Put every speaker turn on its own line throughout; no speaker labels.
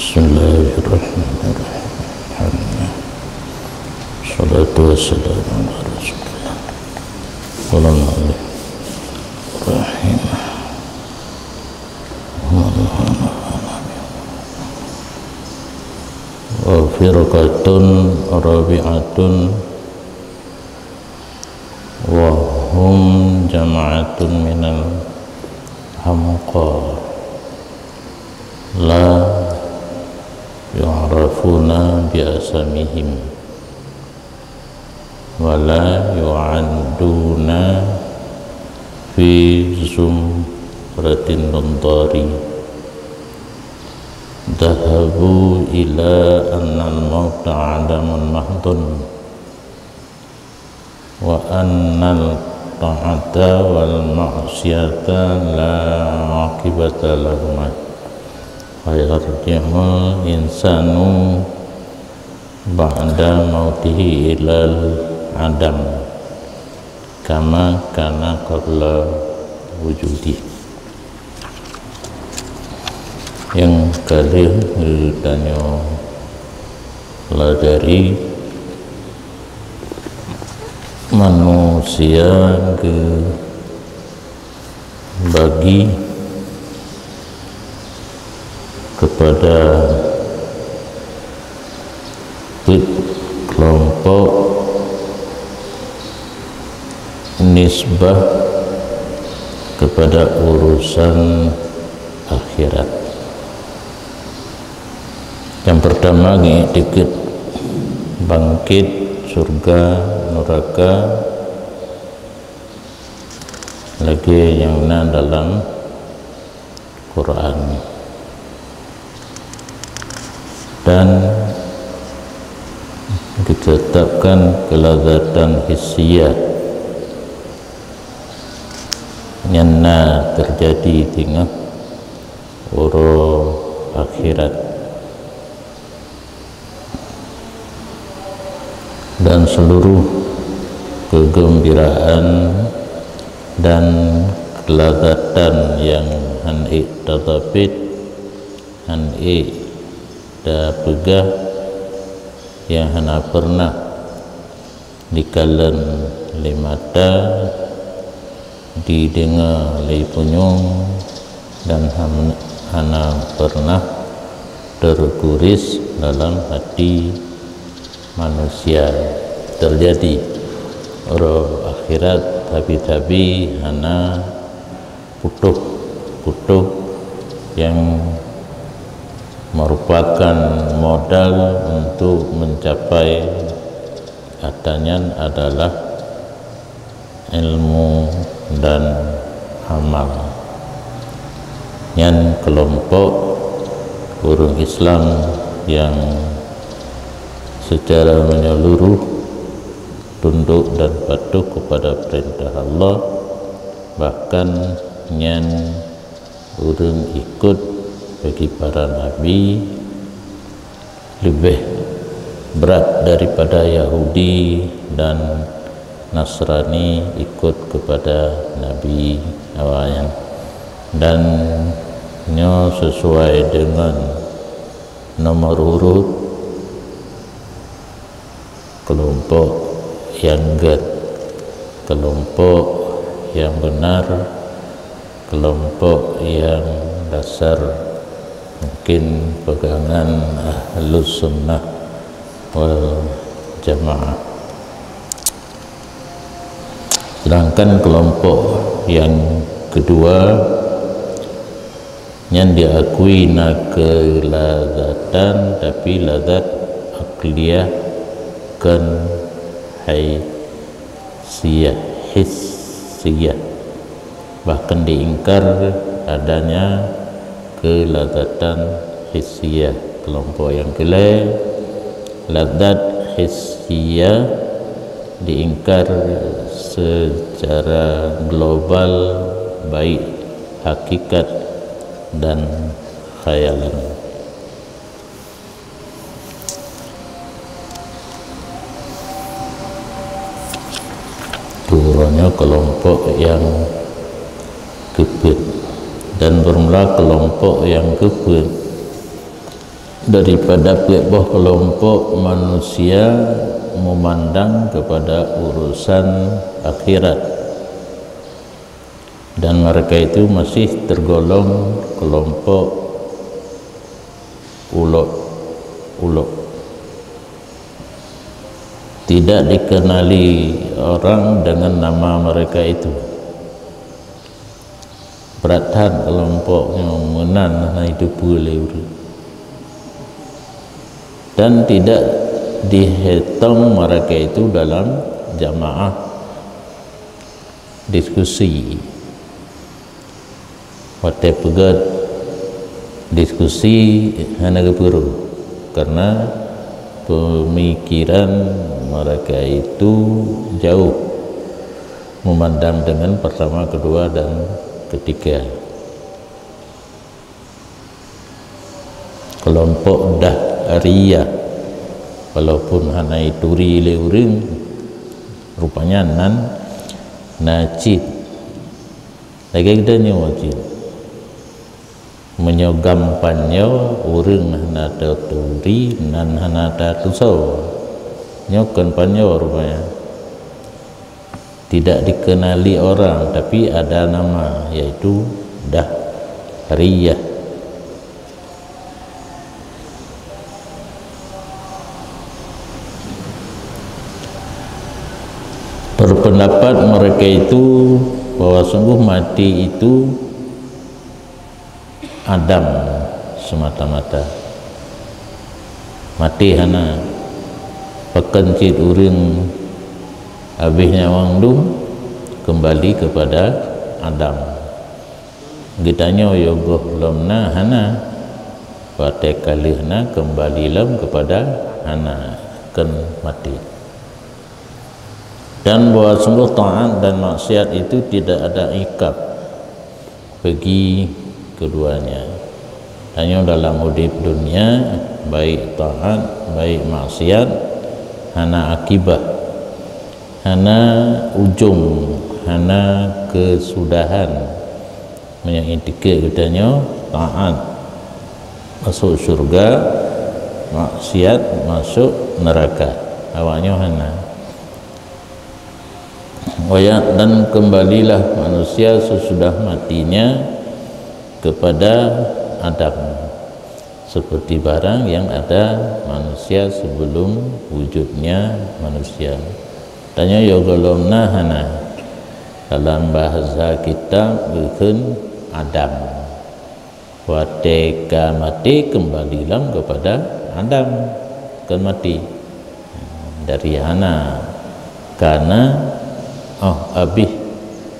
Bismillahirrahmanirrahim. Salatu wassalamu ala Rasulillah sallallahu alaihi wa firqatun rabi'atun wa hum jama'atun minal hamqa la yu'rafuna bi'asamihim wa la yu'adduna fi zumratin nundari dhahabu ila annal mauta adamun mahdun wa annal ta'ata wal ma'siyata la aqibata lahuma yarji'ul insanu ba'da mautihi ilal adam kama kana qabla wujudi. Yang kali ditanya dari manusia ke bagi kepada kelompok nisbah kepada urusan akhirat. Yang pertama dikit bangkit, surga, neraka, lagi yang dalam Quran. Dan ditetapkan kelazatan hissiyah yang terjadi dengan uro akhirat, dan seluruh kegembiraan dan kelazatan yang han'i tatapit han'i da pegah yang hana pernah dikalan limata didengar lei punyung dan hana pernah terguris dalam hati manusia. Terjadi roh akhirat tapi hana putuh yang merupakan modal untuk mencapai katanya adalah ilmu dan amal. Yang kelompok orang Islam yang secara menyeluruh tunduk dan patuh kepada perintah Allah, bahkan yang orang ikut bagi para nabi lebih berat daripada Yahudi dan Nasrani ikut kepada nabi awalnya, dan sesuai dengan nomor urut kelompok yang kelompok yang benar, kelompok yang dasar mungkin pegangan Ahlus Sunnah wal Jamaah. Sedangkan kelompok yang kedua yang diakui kelazatan tapi lazat akliyah kan hissiyah, bahkan diingkar adanya kelazatan hissiyah. Kelompok yang kelai lazat hissiyah diingkar secara global, baik hakikat dan khayalan. Turunnya kelompok yang kebet, dan bermula kelompok yang kebet daripada pihak kelompok manusia memandang kepada urusan akhirat, dan mereka itu masih tergolong kelompok ulok, tidak dikenali orang dengan nama mereka itu. Beratan kelompoknya menan na itu boleh, dan tidak dihitung mereka itu dalam jamaah diskusi. Wate pegat diskusi hana kepuru, karena pemikiran mereka itu jauh memandang dengan pertama, kedua, dan ketiga. Kelompok Dahriyah, walaupun hana ituri leuring rupanya nan najib lagi kita nyawajib menyogampannya urang hana turi nan hana tusau nyokan panyo rupanya tidak dikenali orang, tapi ada nama, yaitu Dahriyah. Berpendapat mereka itu bahwa sungguh mati itu Adam semata-mata. Mati hana pekencit uring habisnya wangdum kembali kepada Adam. Gitanya yogoh lemna hana pada kalihna kembali lem kepada hana kan mati. Dan bahwa sungguh taat dan maksiat itu tidak ada ikat bagi keduanya. Hanya dalam hidup dunia, baik taat baik maksiat, hana akibat, hana ujung, hana kesudahan. Menyangitikan katanya taat masuk surga, maksiat masuk neraka. Awaknya hana. Dan kembalilah manusia sesudah matinya kepada Adam, seperti barang yang ada manusia sebelum wujudnya manusia. Tanya yogolomna hana dalam bahasa kita bukan Adam. Wateka mati kembalilah kepada Adam, kan mati dari hana karena abih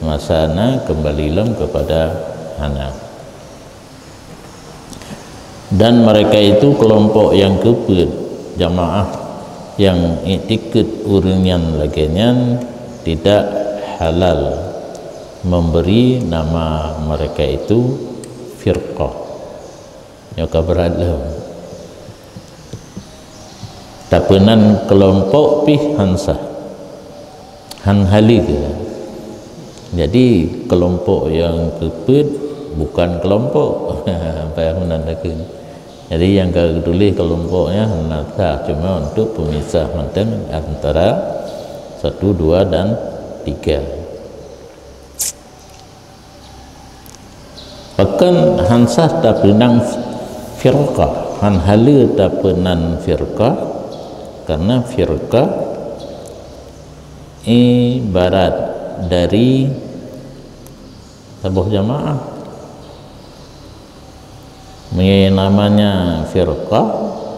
masana kembalilah kepada hana. Dan mereka itu kelompok yang keped jamaah yang ikut uringan laginya tidak halal memberi nama mereka itu firqah nyoka beradlah tapenan kelompok pih hansah hanhali ke. Jadi kelompok yang keped bukan kelompok apa yang menandakan. Jadi yang kedua kelompoknya nata cuma untuk pemisah mantan antara 1, 2, dan 3. Bahkan hansah tapenang firqah, hanhali tapenan firqah, karena firqah ibarat dari sebuah jamaah. Namanya firqah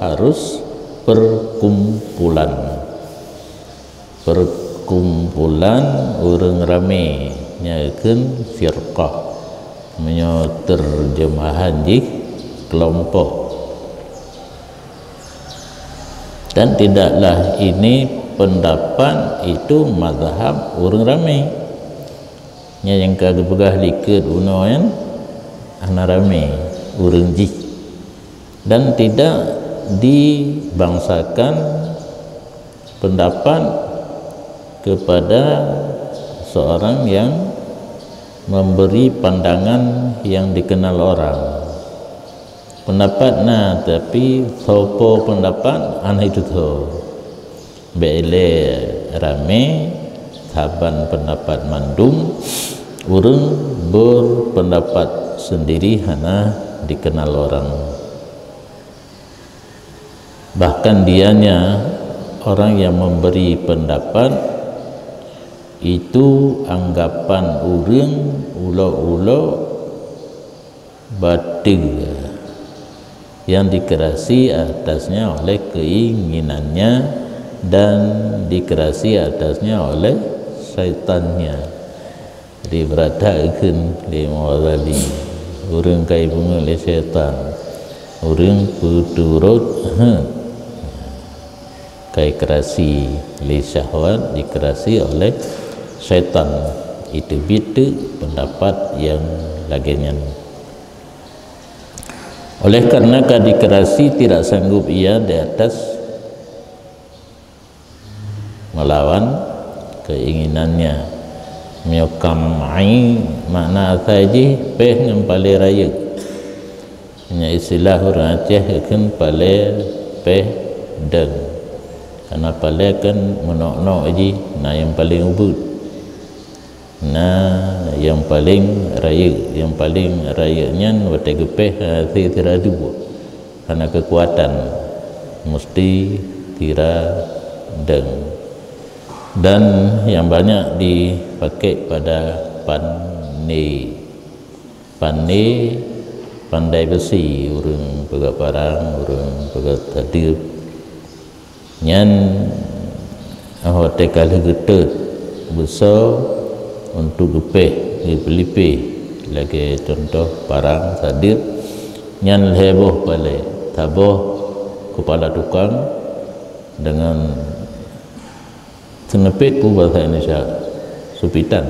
harus perkumpulan orang rame nyakeun firqah, terjemahan di kelompok. Dan tidaklah ini pendapat itu mazhab orang ramai yang kagak liket unoan ana ramai orang ji, dan tidak dibangsakan pendapat kepada seorang yang memberi pandangan yang dikenal orang. pendapat na tapi sopo pendapat ana itu tu bele rame saban pendapat mandum urang berpendapat sendiri hana dikenal orang, bahkan dianya orang yang memberi pendapat itu anggapan urang ulo-ulo batil yang dikerasi atasnya oleh keinginannya dan dikerasi atasnya oleh syaitannya. Jadi beradakkan di mawazali urang kai bunga oleh syaitan, urang puturut kai kerasi li syahwat dikerasi oleh syaitan. Itu bitu pendapat yang laginya. Oleh karena dikerasi tidak sanggup ia di atas melawan keinginannya. Menyokam ai makna saja peh ngempale raya. Nya istilah orang Aceh kan pale peh deng. Karena pale kan menok-nok aja, nah yang paling ubud. Nah yang paling rayanya wate gepeh hati tiradu karena kekuatan mesti tira deng, dan yang banyak dipakai pada pandai besi, urang pegat parang, urang pegat hadir nyan hote kali getut besar untuk gepeh dipelipih lagi contoh parang sadir nyan heboh balik taboh kepala tukang dengan senepit pun bahasa Indonesia supitan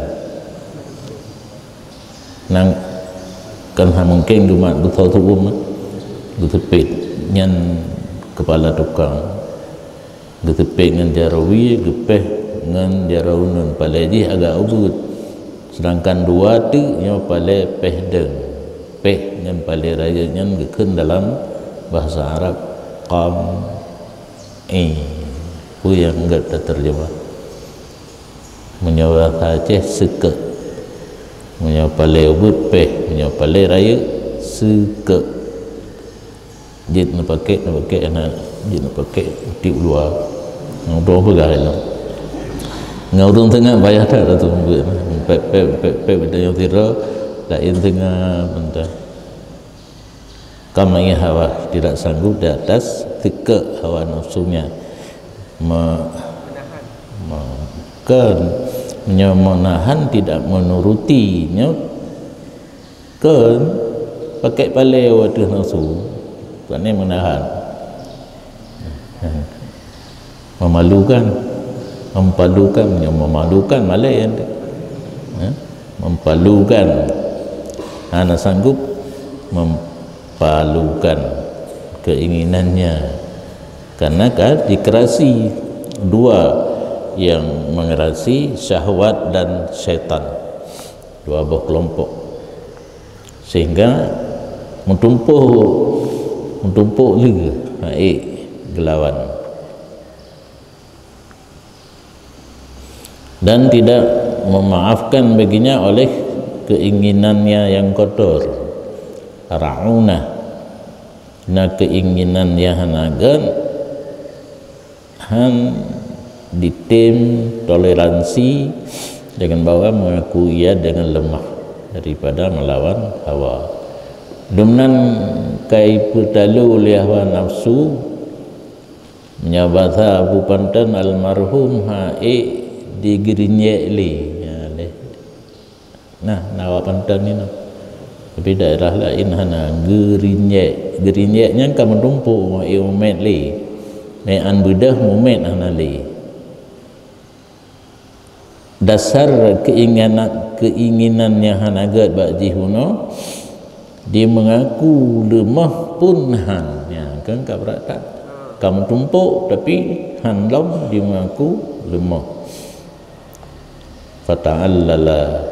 nang kan mungkin cuma betul tubuh getepit nyan kepala tukang getepit ngan jarawi gepeh ngan jarawunun paleji agak ubud. Sedangkan dua tu yang pale peh deng, peh yang pale raya yang gekun dalam bahasa Arab qam pu yang enggak terjemah menyawa Aceh seke menyawa pale ubud peh menyawa pale raya seke jid nak pakai anak jid nak pakai tiup luar ngobrol begal ngurung tengah bayar dah tu pep benda yang tira lain tengah benda kamai hawa tidak sanggup di atas teka hawa nafsunya menahan tidak menurutinya kan pakai palai wadah nafsu kerana menahan memalukan malah yang mempalukan hana sanggup mempalukan keinginannya karena kan dikerasi dua yang mengerasi syahwat dan syaitan, dua buah kelompok sehingga mentumpuk lagi gelawan dan tidak memaafkan baginya oleh keinginannya yang kotor ra'unah. Nah keinginan yang hanagan ditim toleransi dengan bahwa mengaku ia dengan lemah daripada melawan hawa. Dumnan kai putalu oleh hawa nafsu menyabata Abu Pantan almarhum digerinyek li nah nawa Pantan ni tapi daerah lain hana gerinyeknya kan menumpuk umet li an bedah umet hana li dasar keinginan yang hana gad ba'ji huno dia mengaku lemah pun han ya kan kak berata kamu tumpuk tapi han long dia mengaku lemah fata'allala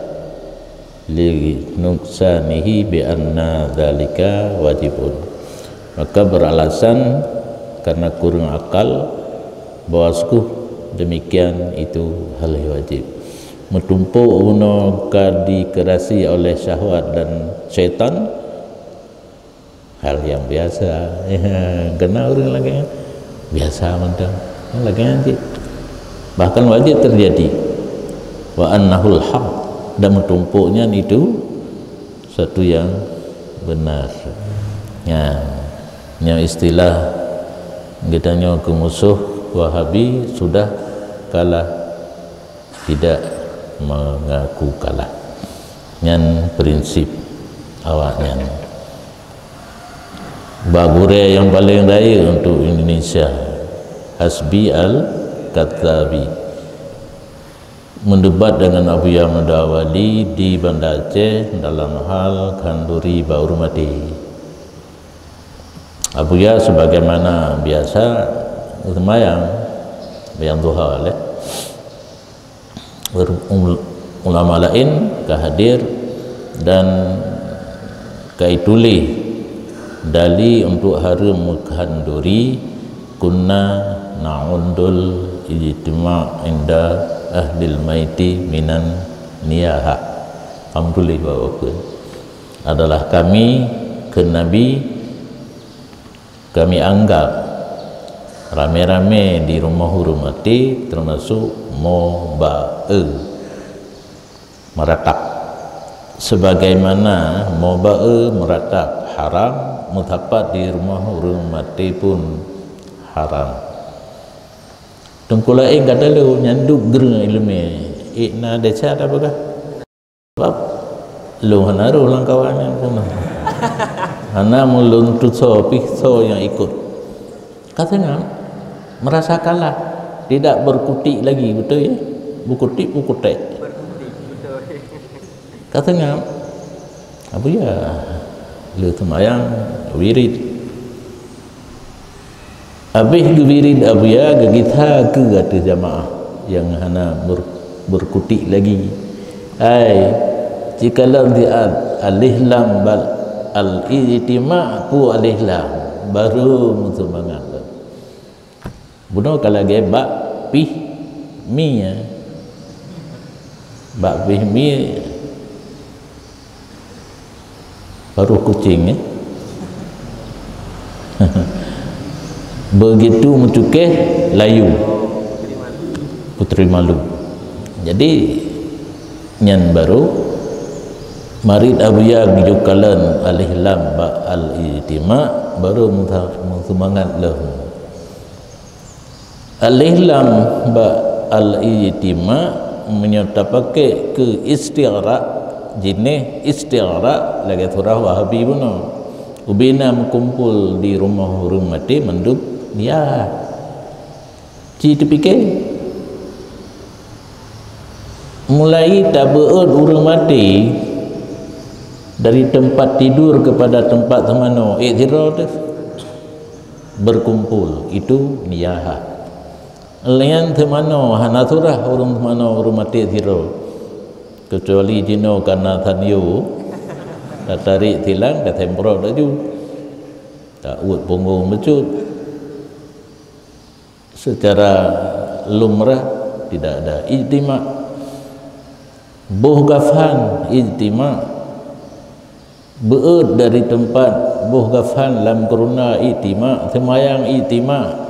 li nuksanihi bi anna dzalika wajibun maka beralasan karena kurang akal bahwa demikian itu hal yang wajib. Metumpuk uno dikerasi oleh syahwat dan syaitan hal yang biasa. Kena orang lagi biasa mentang lagi nanti bahkan wajib terjadi. Wa annahul haq, dan metumpuknya itu satu yang benar. Yang istilah kitanya ke musuh Wahabi sudah kalah, tidak mengaku kalah. Yang prinsip awaknya babure yang paling raya untuk Indonesia, Hasbi al-Kattabi mendebat dengan Abu Yahya Dawali di Banda Aceh dalam hal kanduri Bahurmati. Abu Yahya sebagaimana biasa semayang yang duha oleh ulama lain kehadir dan kaituli dali untuk harum kanduri kunna na'undul ijtima' inda ahlil maiti minan niyaha. Alhamdulillah wa'afun adalah kami ke Nabi, kami anggap rame-rame di rumah hurmati termasuk moba'e meratap, sebagaimana moba'e meratap haram, mutapat di rumah hurmati pun haram. Tengkulai kata lu nyanduk gereng ilmu ikna deca ada apakah sebab lu hanaru langkawannya pun hana mulun tutso pikso yang ikut katanya merasa kalah, tidak berkutik lagi, betul ya? Berkutik, berkutik. Katanya, apa ya? Lu semayang wirid. Habis wirid Abu ya, kita ke kata jamaah yang hana berkutik lagi. Hai, jikalau dia alih lam bal al-ijtima' ku alih lam baru semangat. Bunuh kalau dia bak pih mi ya, bak pih mi baru kucing ya. Begitu mencukeh layu putri malu. Jadi nyan baru marid Abu Ya jukalan alih lam ba al-ijtima' baru semangat lahu. Al-ihlam ba al-ijtima' menyatakan ke istighra' jenis istighra' lagi surah Wahabi pun ubina mengumpul di rumah hurmati menduk ya cita fikir mulai tabeut urang mati dari tempat tidur kepada tempat temano iktiraf berkumpul itu niyah. Lain temano hanaturah urung temano urung mati zero kecuali jino karena tanyo tak tarik tilang dah tempro dah ju tak ut punggung becut secara lumrah tidak ada ijtima' buh gafhan ijtima' beut dari tempat buh gafhan lam kuruna ijtima' semayang ijtima'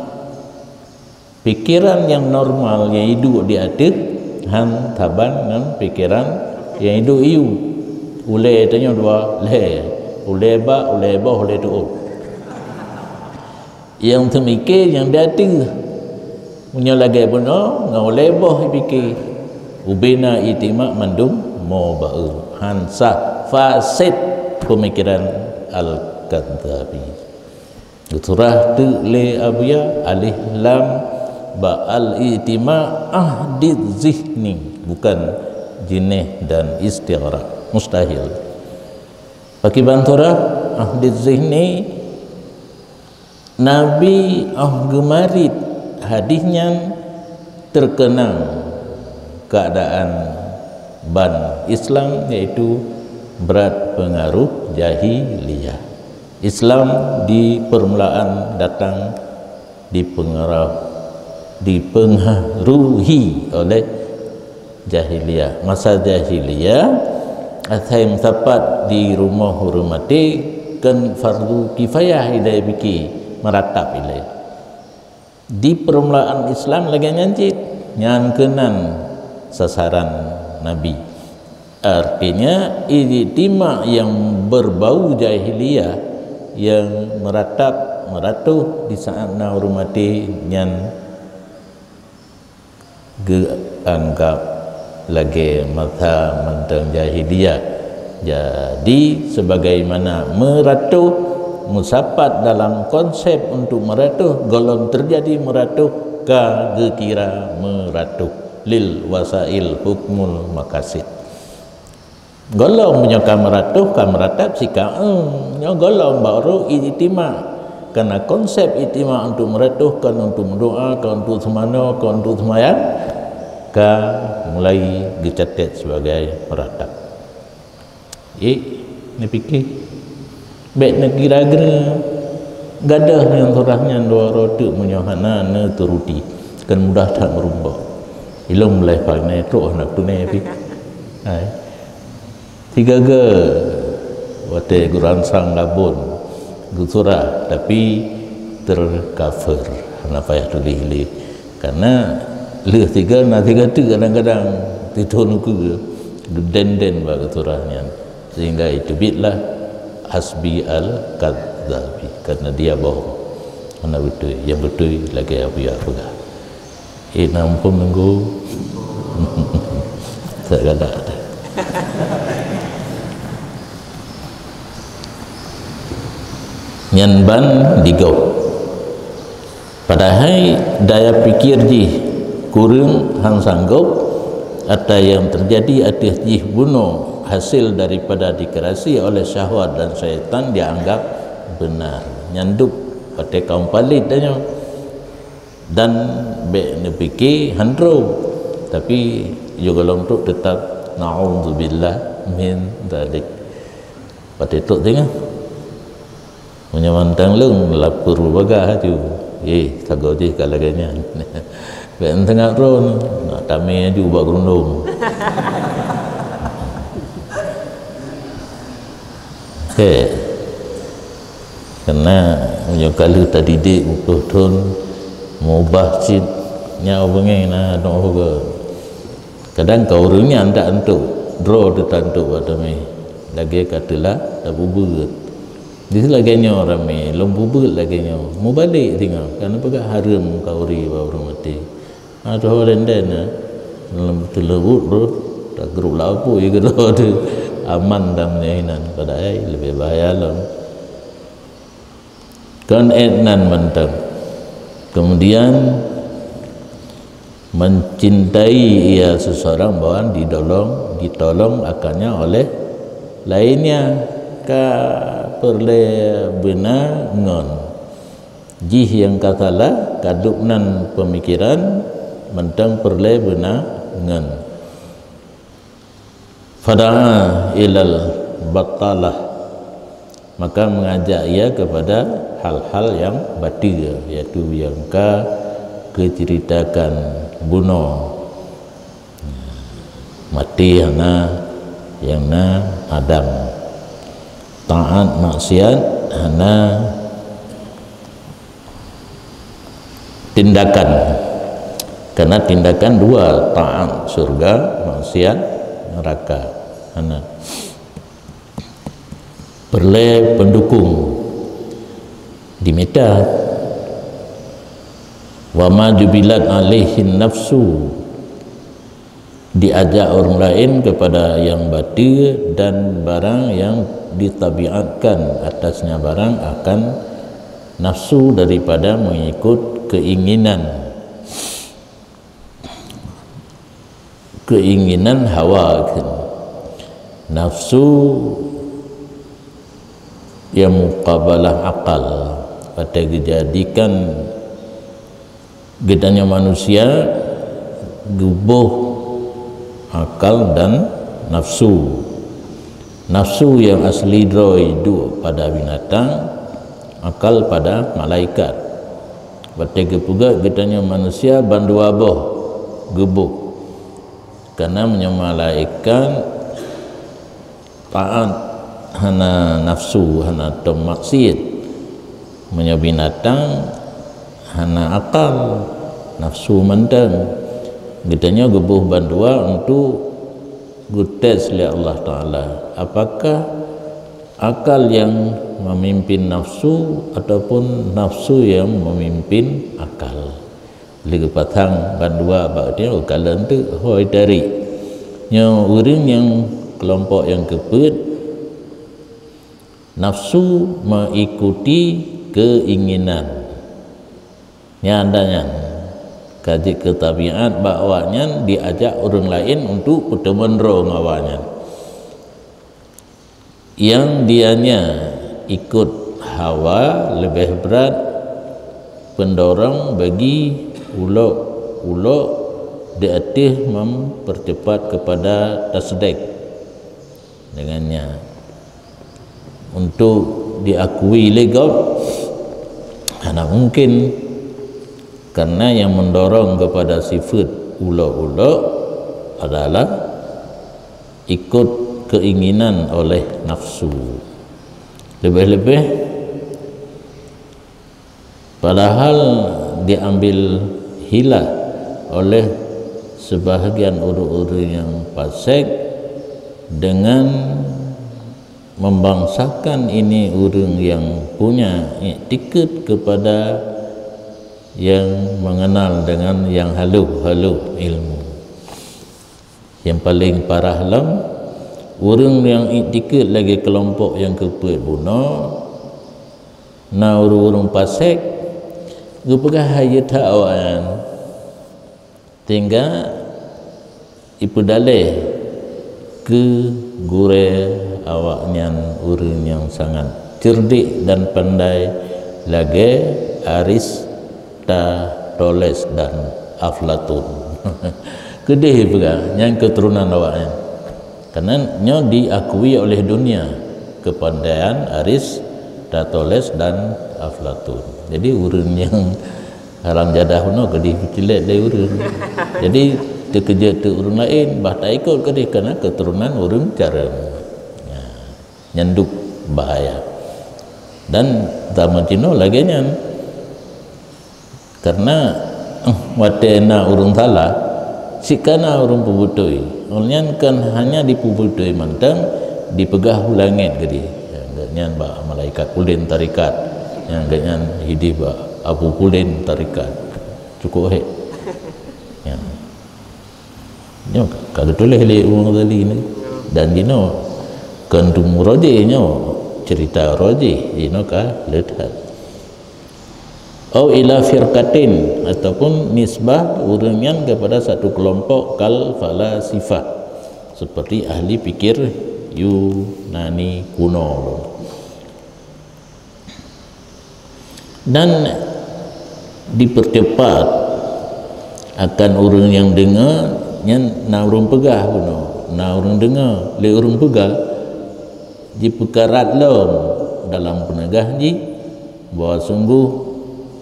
pikiran yang normal yang hidup di atas han taban dengan pikiran yang hidup iu ule tanya dua le ule ba ule tu yang temikir yang di atas punya lagi benar ngau ule ba fikir ubina itimak mandum mau ba'u hansa fasid pemikiran al-kadzabi surah tu le abuya alih lam ba'al itima ahdid zihni bukan jinih dan istighraq mustahil bagi bantura ahdid zihni Nabi gemarit hadisnya terkenang keadaan ban Islam yaitu berat pengaruh jahiliyah Islam di permulaan datang dipengaruhi oleh jahiliyah. Masa jahiliyah athai tepat di rumah hormati kan fardu kifayah idai biki meratap ilai. Di permulaan Islam lagi nyancit nyankenan sasaran Nabi. Artinya ijtima yang berbau jahiliyah yang meratuh di saat na hormati nyan geanggap lagi mata mentang jahiliyah. Jadi sebagaimana meratuh musapat dalam konsep untuk meratuh golong terjadi meratuh ka gekira meratuh lil wasail hukmul makasid. Golong punya kameratuh kameratap sika golong baru ijtima karena konsep ijtima untuk meratuh kan untuk berdoa kan untuk semana kan untuk semayang ka mulai dicatat sebagai meratap. Ni fikir baik nak kira-kira gadah yang turahnya dua roda menyohana ne teruti kan mudah tak merubah ilmu mulai pakai terus nak tunai pi tiga ke wate guransang labun gusurah tapi tercover apa ya tulis karena leh tiga na tiga tu kadang-kadang titun ku den ba gusurahnya sehingga itu bitlah hasbi al kadzabi karena dia bohong karena betul yang betul lagi apa ya apa nampun nunggu saya ada nyanban digau padahal daya pikir ji kurang hang sanggup ada yang terjadi atas jih bunuh hasil daripada dikerasi oleh syahwat dan syaitan dianggap benar nyanduk pada kaum palit dan fikir handro tapi juga untuk tetap na'udzubillah min dzalik pada itu tengah menyamantang leng lapur bagah tu tago je kalaganya ben tengah ron nak tamai ju buat gerundung karena kalau tadi dik betul mubah cid nya bengai na dong ke kadang kau orangnya anda untuk draw tertentu pada me lagi katalah tak bubur di laganya orang me lom bubur laganya mau balik tinggal karena pegah haram kau ri baru mati ada orang dan dalam telebut bro tak geruk lapu ya kalau tu aman dalam nyahinan pada lebih bahaya lah kan etnan mentang kemudian mencintai ia seseorang bahwa ditolong akannya oleh lainnya ka perle benar ngon jih yang katalah kadupnan pemikiran mentang perle benar ngon fada'a ilal batalah maka mengajak ia kepada hal-hal yang batil yaitu yang keceritakan bunuh mati yang Adam taat maksiat hana tindakan karena tindakan dua taat surga maksiat neraka hana perle pendukung dimita wa ma jubilat alaihin nafsu diajak orang lain kepada yang batil dan barang yang ditabiatkan atasnya barang akan nafsu daripada mengikut keinginan hawa nafsu yang muqabalah akal pada dijadikan gedanya manusia gubuh akal dan nafsu nafsu yang asli itu pada binatang, akal pada malaikat. Bertiga juga kitanya manusia bandu abah gebuk karena menyemalaikan taat hana nafsu hana maksiat, menyo binatang hana akal nafsu mentang kitanya gebuh bandua untuk gutes oleh Allah Ta'ala apakah akal yang memimpin nafsu ataupun nafsu yang memimpin akal. Lagi patang bandua baknya kalan tu hoi dari nyo orang yang kelompok yang keput nafsu mengikuti keinginan nyandanya kaji ketabiat bakwanya diajak orang lain untuk pertemuan roh ngawanya yang dianya ikut hawa lebih berat pendorong bagi ulok diatih mempercepat kepada tasdik dengannya untuk diakui legal karena mungkin karena yang mendorong kepada sifat ulok-ulok adalah ikut keinginan oleh nafsu. Lebih-lebih padahal diambil hilah oleh sebahagian orang-orang yang fasik dengan membangsakan ini orang yang punya iktikad kepada yang mengenal dengan yang halu ilmu. Yang paling parah lam orang yang iktikad lagi kelompok yang keput bunuh na orang pasek gepegah hayat awan tinggal ipu dalih ke gure awaknya orang yang sangat cerdik dan pandai lagi Aristoteles dan Aflatun kedih juga yang keturunan awaknya karena nyo diakui oleh dunia kepandaian Aristoteles dan Aflatun. Jadi urun yang haram jadah kuno kedih cilet dari urun. Jadi terkeja tu urun lain bah tak ikut kedih karena keturunan urun cara nyanduk bahaya. Dan zaman Cina lagi nyan karena watena urun salah sikana urun pebutui olehnya kan hanya dipubutui mantang dipegah ulangit gede nyan ba malaikat ulin tarikat yang ganyan hidup ba abu ulin tarikat cukup he ya nyo kalau tulis le uang tadi ni dan dino kandung roji nyo cerita roji dino ka lehat au ila firqatin ataupun nisbah urangnya kepada satu kelompok kal falasifah seperti ahli pikir Yunani kuno. Dan dipercepat akan orang yang dengar yang na urang pegah kuno na urang dengar le urang pegah di perkarat lom dalam penegah ji bahawa sungguh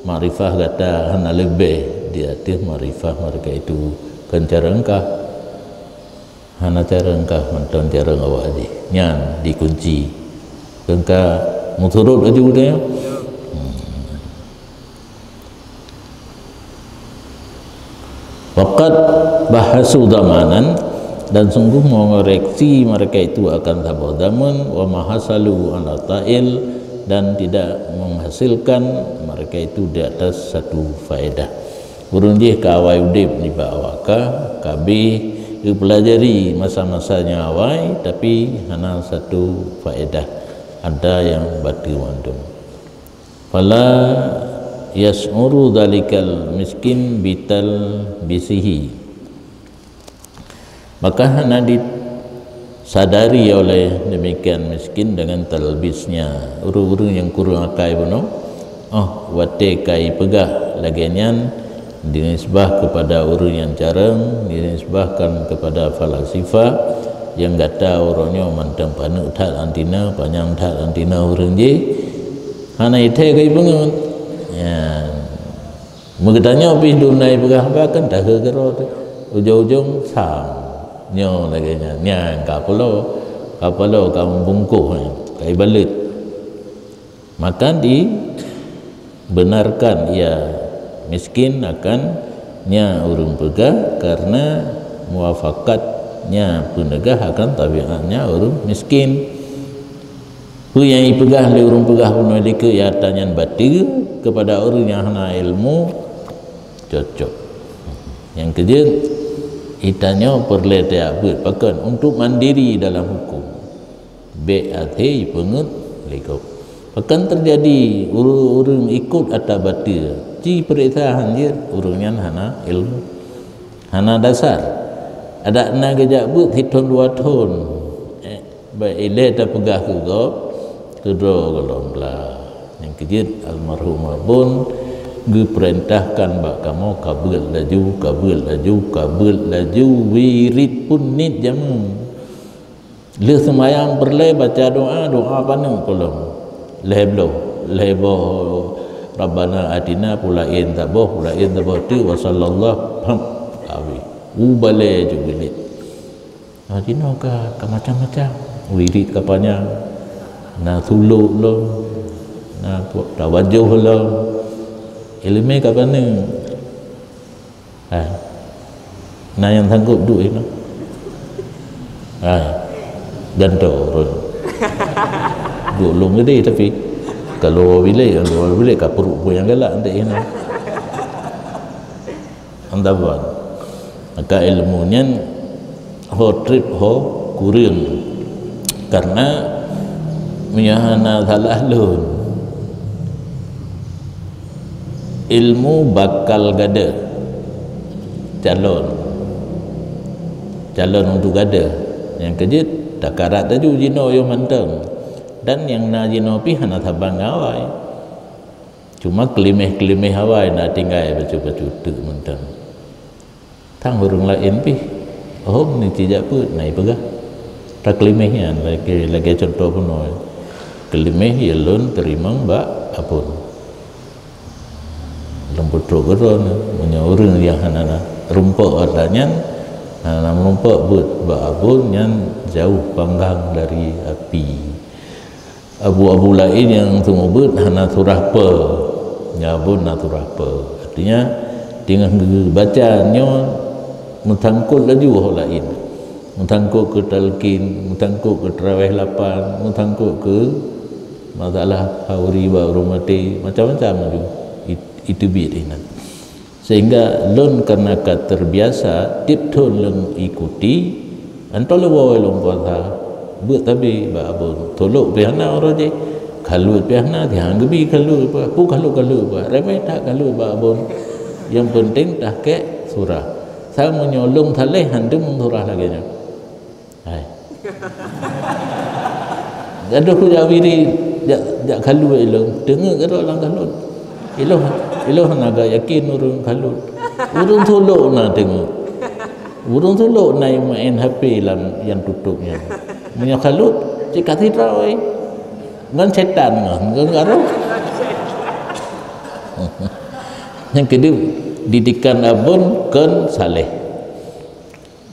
marifah kata hana lebih di atas marifah mereka itu kan cara engkah hana cara engkah mantan cara awak aja nyan dikunci engkah muturut aja udah ya waqad bahasu zamanan dan sungguh mengoreksi mereka itu akan tabah zaman wa mahasalu ala ta'il dan tidak menghasilkan mereka itu di atas satu faedah. Urun dia ke awai udip ni bawa kabi pelajari masa-masanya awai tapi hanya satu faedah ada yang batu mandum. Fala yas'uru dalikal miskin bital bisihi. Maka hanya disadari oleh demikian miskin dengan talbisnya urung-urung yang kurang akai buno wate kai pegah lagian dinisbah kepada urung yang jarang dinisbahkan kepada falasifah yang kata orangnya mantang panuk tak antina panjang tak antina orang je hana ite kai pengen ya mengetanya pi dunai begah bahkan tak kero ujung-ujung sam nyo lagi nya kapalo kamu bungkuh kai balut maka dibenarkan ia miskin akan nya urung pegah karena muafakatnya penegah akan tabiatnya urung miskin hu yang ipegah le urung pegah punalika ya tanyan batil kepada orang yang hana ilmu cocok yang kedua itanya perle tak pakan untuk mandiri dalam hukum BAT pengut lekop akan terjadi urang ikut atau batil ci perintah dia urangnya hana ilmu hana dasar ada na gejak but hitun 2 tahun baik ile tak pegah ke go kedua golonglah yang kejut almarhum abun diperintahkan bak kamu kabul laju wirid pun nit jamu le semayang perle baca doa paneng kolom lebo Rabbana atina pulain taboh tu wa sallallahu awi ubale jubilit atina ka macam-macam wirid kapanya na tuluk lo na tawajuh lo ilmu kapane na yang sanggup duit no ganto belum gede tapi kalau bilik kapur yang galak nanti ini anda buat maka ilmunya trip kurang karena menyahana salah lun ilmu bakal gada calon untuk gada yang kejut takarat tadi jino yang mantang dan yang na jino pi hana tabang awai cuma kelimih awai na tinggal bacu tu mantang tang urung lain pi ni tidak pun naik pegah tak kelimihnya lagi contoh pun kelimih yelun terima mbak apun lembut rogeron punya orang yang hana rumput adanya hana rumput mbak apun yang jauh panggang dari api abu-abu lain yang tumubut hana turah pe nyabun naturah pe artinya dengan bacanya mentangkut laju hal lain mentangkut ke talqin mentangkut ke tarawih 8 mentangkut ke masalah hauri baru mati macam-macam itu bidinan sehingga lon karena terbiasa tipton leng ikuti antole wae long puasa buat tapi babon tolok pihana orang je kalau pihana dia gebi kalau pu kalau remeh tak kalau babon yang penting tak ke surah saya menyolong thaleh hantu surah lagi nya hai gaduh ku jawiri jak kalau elong dengar gaduh lang kalau elong naga yakin urung kalau urung tolok na tengok urung tolok na main HP lam yang tutupnya punya kalut cik katidra oi ngan setan ngan garau yang kedua didikan abun kan saleh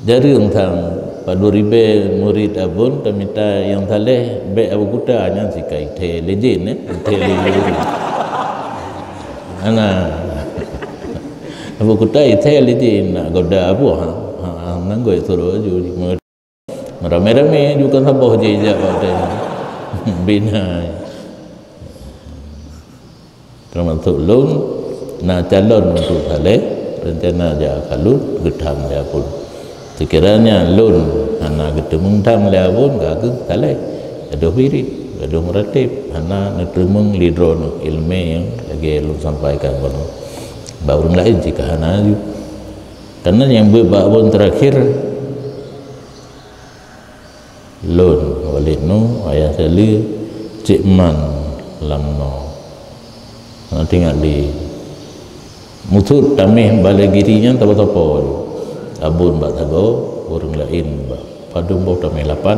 dari tentang paduribe murid abun minta yang saleh be abu kuta nya sikai te lejin te lejin ana abu kuta te lejin nak goda abu nang goi suruh ju merame-rame juga saboh je pada bina termasuk lun na calon untuk saleh rencana dia kalut gedam dia pun sekiranya lun hana gedemung dam dia pun gak saleh ada wirid ada meratib hana netremung lidron ilmu yang lagi lun sampaikan kono baru lain jika hana karena yang berbabon terakhir lun walidnu ayah seli cikman lamno tinggal di mutut tamih balai girinya tapa-tapa abun bak tago orang lain bak padung bau tak melapan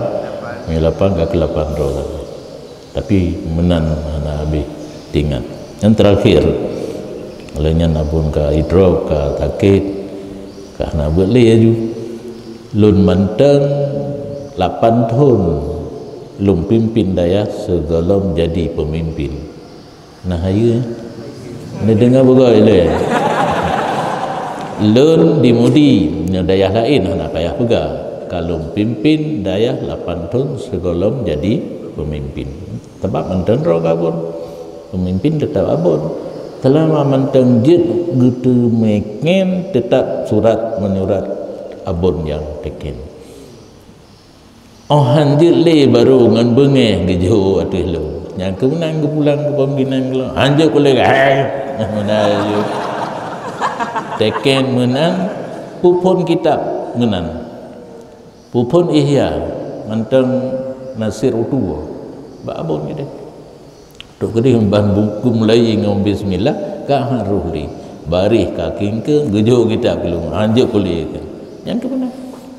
gak kelapan roh tapi menan na habis tinggal. Yang terakhir olehnya nabun ka hidro ka takit karena boleh aju lun manteng 8 tahun lum pimpin daya segalom jadi pemimpin. Nah ayo ni dengar begai le lun dimudi daya lain nak payah pegang kalau pimpin daya 8 tahun segalom jadi pemimpin. Sebab manteng ro kabun pemimpin tetap abon selama manteng jit gitu meken tetap surat menyurat abon yang teken. Oh hanjit le baru ngan bengeh gejo atuh lo. Yang kemenang ke pulang ke pembinaan lo. Hanjit ko le menayu. Teken menang pupun kitab menang. Pupun ihya manteng nasir utuh. Ba abon gede. Tok gede ban buku mulai ngom bismillah ka haruh li. Barih ka kingke gejo kitab lo. Hanjit ko le. Yang kemenang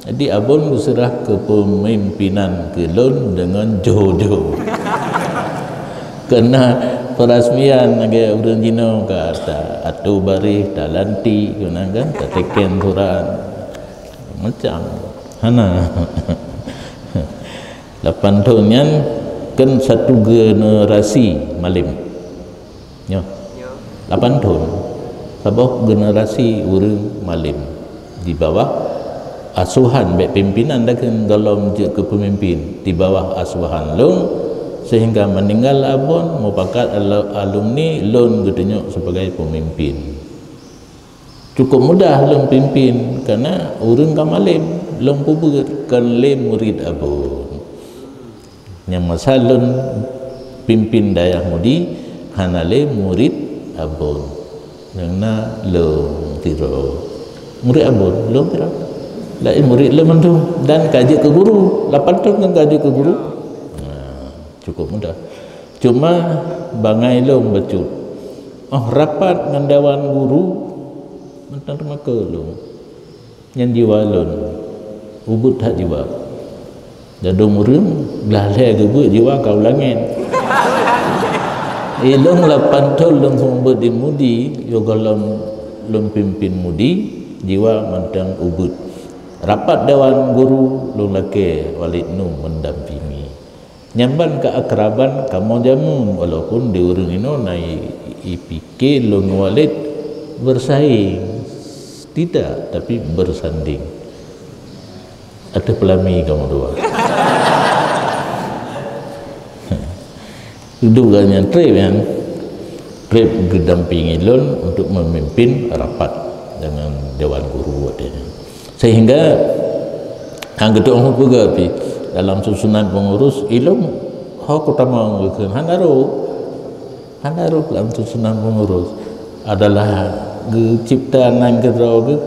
jadi abon berserah kepemimpinan kelon dengan jojo. Kena perasmian agak urang Cina kata atu barih talanti guna kan teken turan macam hana 8 tahun kan satu generasi malim nyo 8 tahun sabah generasi urang malim di bawah asuhan baik pimpinan dan dalam kepemimpin di bawah asuhan long sehingga meninggal abon mupakat alumni lon gedenyok sebagai pemimpin. Cukup mudah long pimpin karena urang kamalim long pubur kan le murid abon. Yang masa lon pimpin dayah mudi hanale murid abon. Yang na long tiro murid abon long tiro lain murid le mendu dan kaji ke guru 8 tahun kan kaji ke guru cukup mudah cuma bangai long becut rapat dengan dewan guru mentang maka long yang jiwalon ubud tak jiwa jadung urang belalai gebut jiwa kau langit long 8 tahun long sumber dimudi yo galom long pimpin mudi jiwa mentang ubud rapat dewan guru long lake walid nu mendampingi nyamban keakraban kamu jamun walaupun di urang ino nai ipike long walid bersaing tidak tapi bersanding ada pelami kamu dua hidup ganyan trip gedampingi lon untuk memimpin rapat dengan dewan guru adanya. Sehingga ang gedung juga pi dalam susunan pengurus ilmu hak utama ngeukeun handaru dalam susunan pengurus adalah ciptaan kedua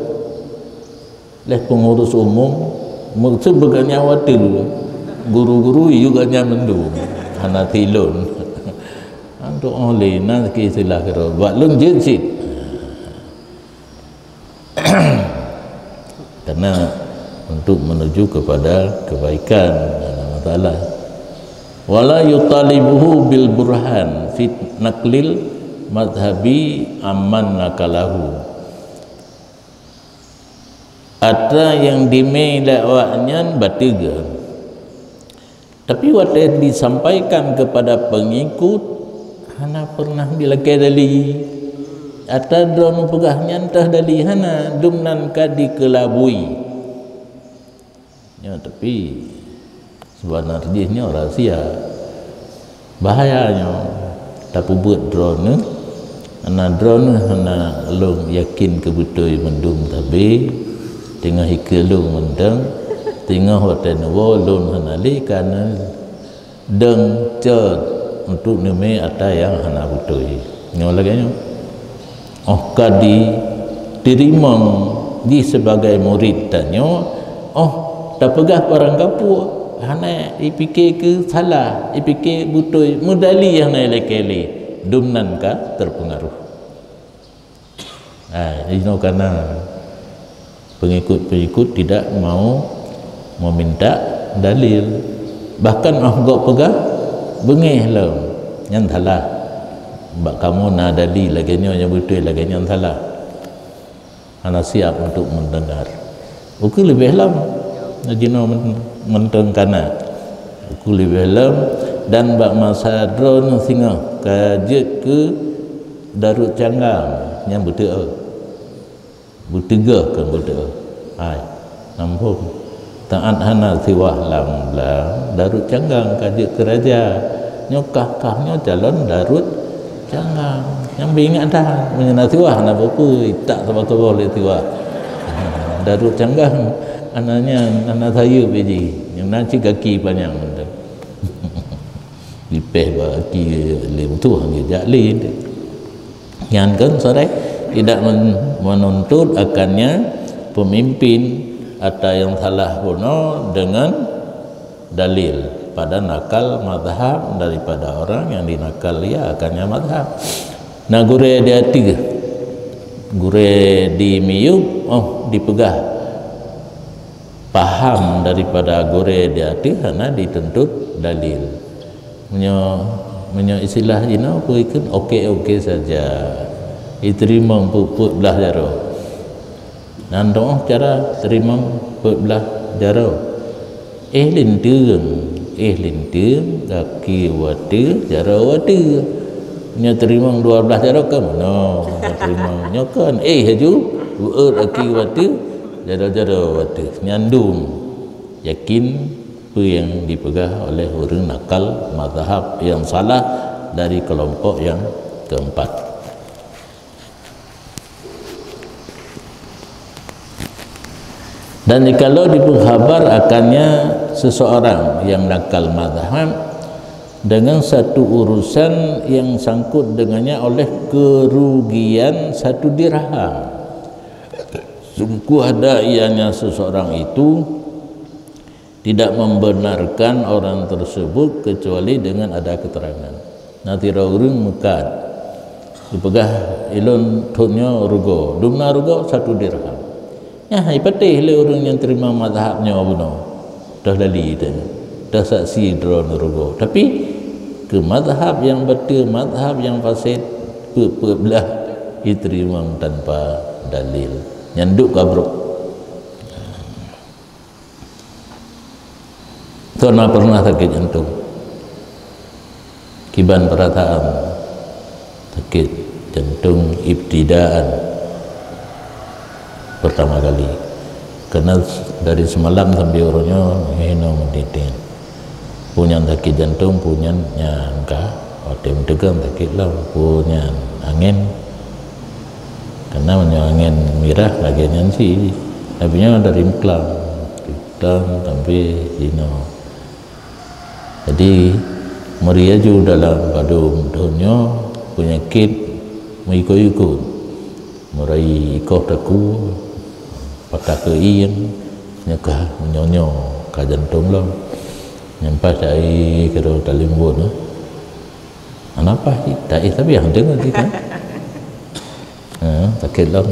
leh pengurus umum maksud beganya watil guru-guru juga mendu hanatilun untuk oleh nak istilah kedua buat lun jejit karena untuk menuju kepada kebaikan Allah Ta'ala wala yutalibuhu bil burhan fit naklil madhabi amman nakalahu ada yang dimai dakwahnya batiga tapi waktu disampaikan kepada pengikut hana pernah dilakai dali atau drone pegahnya entah dari hana dumnan kadi kelabui ya tapi sebenarnya rahasia bahayanya tapi buat drone hana long yakin kebetul mendung tapi tengah hikelung mendang tengah hotel walun hana li kana deng cer untuk neme ada yang hana betul nyolaganya kadi dirimang di sebagai murid tanya tak pegah barang kapu hana ipike ke salah ipike betul mudali yang lekele dumnan ka terpengaruh ini karena pengikut-pengikut tidak mau meminta dalil. Bahkan gok pegah bengih lah yang salah bak kamu na dalil lagi nya betul lagi yang salah. Ana siap untuk mendengar. Uku lebih lama najino mentengkana. Uku lebih lama dan bak masa drone singa kajet ke Darut Canggang yang betul. Bertiga kan betul. Hai nampung taat hana siwah lam Darut Canggang kajet keraja nyokah-kahnya jalan Darut Canggang yang ingat dah menyenang siwah nak apa tak sama-sama boleh siwah. Darut Canggang anaknya anak saya biji yang nanti kaki panjang dipeh bagi lem tu hanya jali yang kan sore tidak menuntut akannya pemimpin atau yang salah kuno dengan dalil pada nakal mazhab daripada orang yang dinakal ya akannya mazhab. Nah gure dia tiga gure di miyub dipegah paham daripada gure dia tiga karena dituntut dalil menyo istilah ina apa ikut okey saja diterima put belah jaro nandong cara terima put belah jaro lintung kaki watu jaro watu nya terima 12 jaro ke mana terima nya kan haju kaki watu jaro watu nyandung yakin apa yang dipegang oleh orang nakal mazhab yang salah dari kelompok yang keempat. Dan jikalau dipenghabar akannya seseorang yang nakal mazhab dengan satu urusan yang sangkut dengannya oleh kerugian 1 dirham, sungguh ada ianya seseorang itu tidak membenarkan orang tersebut kecuali dengan ada keterangan. Nanti orang mekat dipegah ilun tunnya rugo dumna rugo 1 dirham ya ipatih le orang yang terima mazhabnya abuno dah lali dah saksi drone rugo tapi ke mazhab yang betul mazhab yang fasid belah diterima tanpa dalil nyanduk kabruk. Tuan pernah sakit jantung, kiban perataan, sakit jantung ibtidaan pertama kali, karena dari semalam sampai orangnya hino menditin, punya sakit jantung, punya nyangka, otem tegang sakit lah, punya angin, karena punya angin mirah lagi nyansi, tapi nya dari iklan sampai hino. Jadi meriaju dalam padum dunia penyakit mengikut-ikut merai ikut taku patah ke iyan nyakah menyonyo ka jantung lo nyampas dari kira talimbun apa sih tak tapi yang dengar kita sakit lo.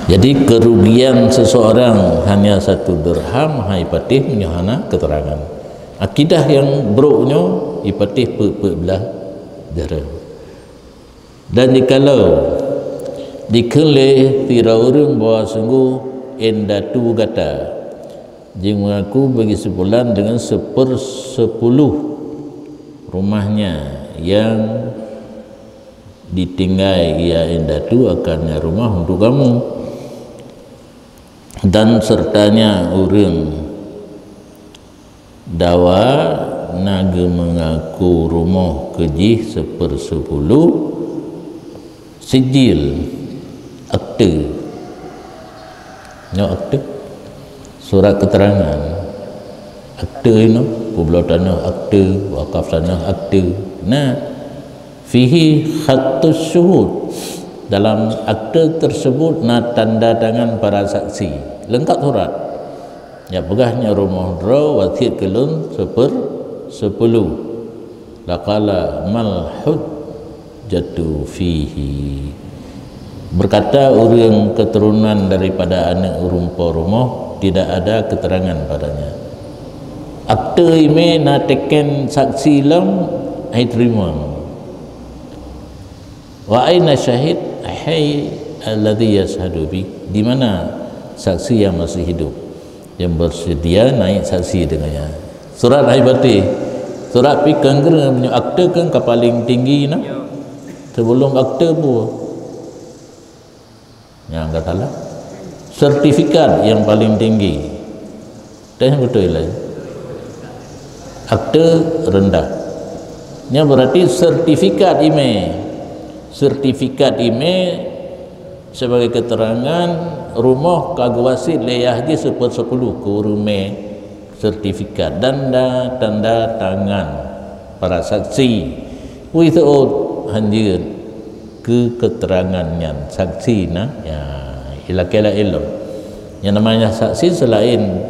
Jadi kerugian seseorang hanya 1 dirham ipatih menyahana keterangan. Akidah yang buruknya ipatih belah darah. Dan jikalau dikelih tira orang bahawa sungguh endatu kata jing mengaku bagi sebulan dengan 1/10 rumahnya yang ditinggal ia endatu akannya rumah untuk kamu dan sertanya orang dawa naga mengaku rumah kejih 1/10 sijil akte surat keterangan akte ini pulau tanah akte wakaf tanah akte fihi khatus syuhud dalam akte tersebut tanda tangan para saksi lengkap surat ya pegahnya rumah draw wakil kelun 1/10 laqala mal hujjatu fihi Berkata orang keturunan daripada anak urumpa rumah, tidak ada keterangan padanya. Akta ime na teken saksi lam ai terima. Wa aina syahid hay alladhi yashhadu bi, di mana saksi yang masih hidup yang bersedia naik saksi dengannya. Surat haibati, surat pi kengger punya akta kan ke paling tinggi na. Sebelum akta pun yang katalah sertifikat yang paling tinggi. Dan betul lah. Akta rendah. Ini berarti sertifikat ime. Sertifikat ime sebagai keterangan rumah kagwasit leyahji 10 kurume sertifikat dan tanda tangan para saksi. Without hanjir ke keterangannya saksi na ya ilakela ilmu yang namanya saksi selain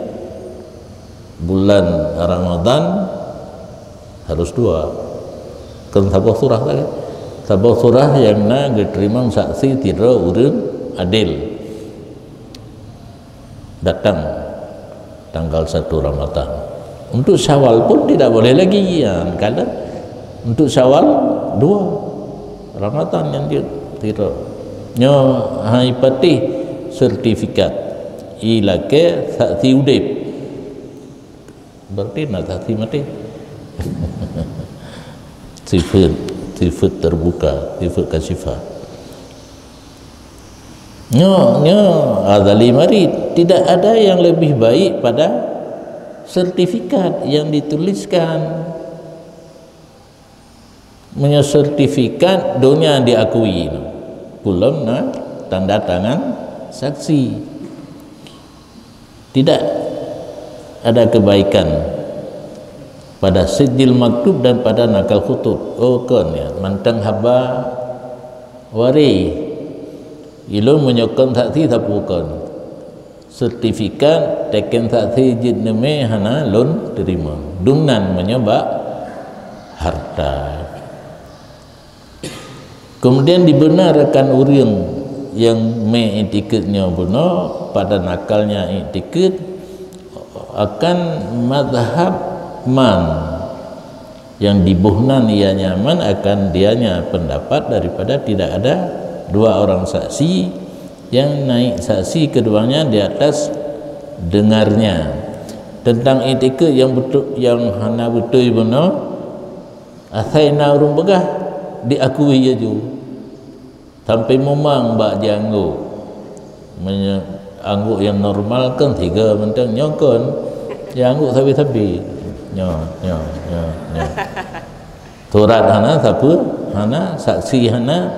bulan Ramadan harus dua kan tabah surah lagi tabah surah yang na diterima saksi tidak urun adil datang tanggal 1 Ramadan. Untuk Syawal pun tidak boleh lagi ya kalau untuk Syawal 2 Ramadan yang dia tidak nyo hai patih sertifikat ilake saksi udip berarti nak saksi mati sifat terbuka sifat kasifah nyo adali mari tidak ada yang lebih baik pada sertifikat yang dituliskan sertifikat dunia diakui belum na tanda tangan saksi. Tidak ada kebaikan pada sijil maktub dan pada nakal khutub. Oh kan ya mantang haba wari ilmu menyokong saksi tapukan sertifikat teken saksi jidneme hana lon terima dumnan menyebab harta. Kemudian dibenarkan orang yang mengiktikadnya benar pada nakalnya iktikad akan mazhab man yang dibuhnan ia nyaman akan dianya pendapat daripada tidak ada dua orang saksi yang naik saksi keduanya di atas dengarnya tentang iktikad yang betul yang hana betul benar asaina urung begah diakui aja sampai memang bak diangguk angguk yang normal kan 3 mentang nyokon yang angguk sabi-sabi nyo surat hana siapa hana saksi hana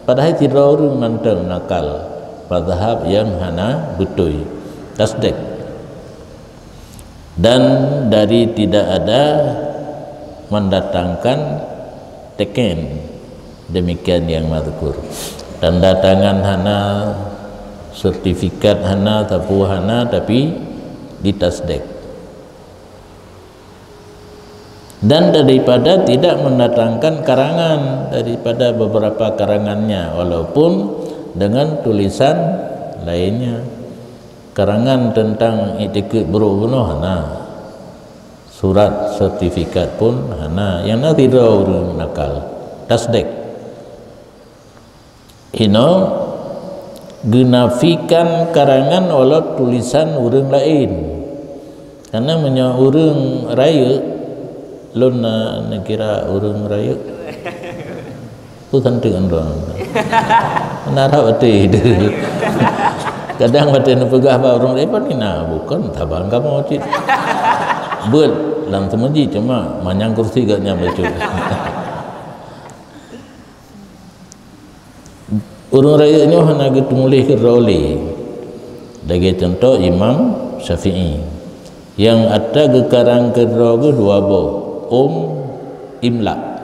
padahal tidak orang mentang nakal mazhab yang hana betul tasdik dan dari tidak ada mendatangkan teken demikian yang mazkur tanda tangan hana sertifikat hana tapu hana tapi ditasdek dan daripada tidak mendatangkan karangan daripada beberapa karangannya walaupun dengan tulisan lainnya karangan tentang iktikad berubunuh hana surat sertifikat pun hana yang nanti orang nakal tasdek genafikan karangan oleh tulisan orang lain karena menyo orang raya lon kira orang raya tu tentukan orang narap ati kadang batin pegah ba orang raya pun na bukan tabang kamu cit buat lang temuji cuma manyang kursi gaknya baca urung raya ni hana gitu mulih ke roli dagi contoh Imam Syafi'i yang ada gekarang kedua dua boh imla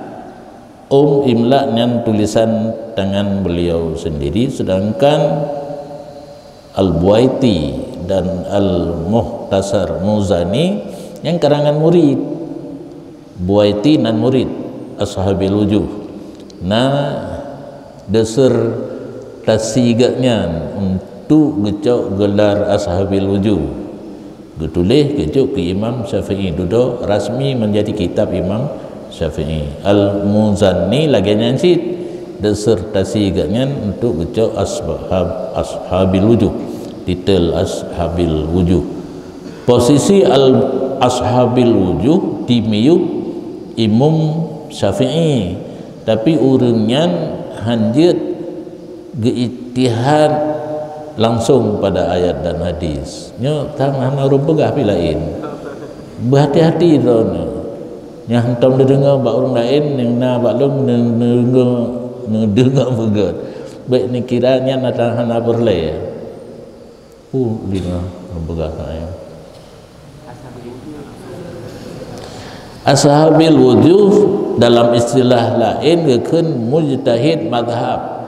dengan tulisan tangan beliau sendiri sedangkan Al-Buaiti dan Al-Muhtasar Muzani yang karangan murid Buaiti dan murid Ashabil Wujuh nah dasar tasiganya untuk gecok gelar ashabil wujud getulis gecok ke Imam Syafi'i duduk rasmi menjadi kitab Imam Syafi'i. Al-Muzanni lagi nyanyi disertasiganya untuk gecok ashabil wujud, titel ashabil wujud. Posisi ashabil wujud di miyuk Imam Syafi'i, tapi urangnya hanjit geitihad langsung pada ayat dan hadis. Nyo tangan orang pegah pi lain. Berhati-hati tu. Yang hantam dengar bak orang lain yang na bak long dengar begat. Baik ni kiranya na tahan berle. Lima orang pegah saya. Ashabil wujud dalam istilah lain keun mujtahid mazhab.